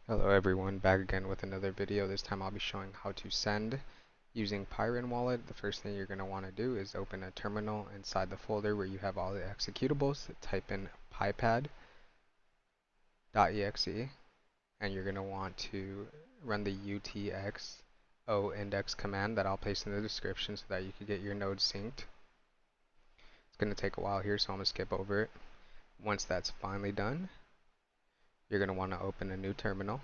Hello everyone, back again with another video. This time I'll be showing how to send using Pyrin Wallet. The first thing you're going to want to do is open a terminal inside the folder where you have all the executables. Type in pyipad.exe and you're going to want to run the utxoindex command that I'll place in the description so that you can get your nodes synced. It's going to take a while here, so I'm going to skip over it. Once that's finally done, you're going to want to open a new terminal.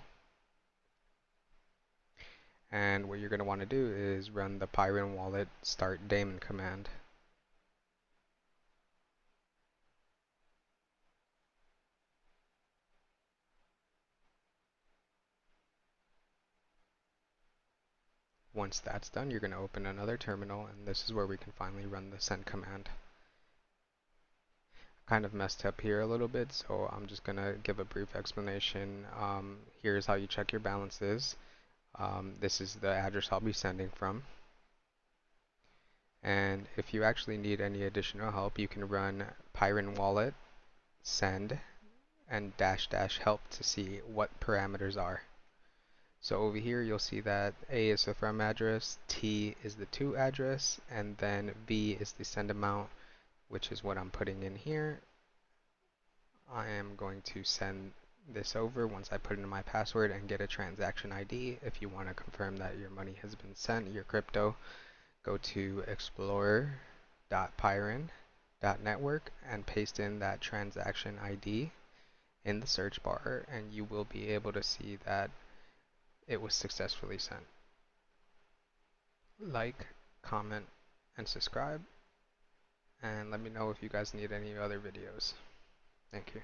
And what you're going to want to do is run the Pyrin Wallet start-daemon command. Once that's done, you're going to open another terminal, and this is where we can finally run the send command. Kind of messed up here a little bit, so I'm just going to give a brief explanation. Here's how you check your balances. This is the address I'll be sending from. And if you actually need any additional help, you can run Pyrin Wallet send and -- help to see what parameters are. So over here you'll see that A is the from address, T is the to address, and then V is the send amount, which is what I'm putting in here. I am going to send this over once I put in my password and get a transaction ID. If you want to confirm that your money has been sent, your crypto, go to explorer.pyrin.network and paste in that transaction ID in the search bar, and you will be able to see that it was successfully sent. Like, comment, and subscribe, and let me know if you guys need any other videos. Thank you.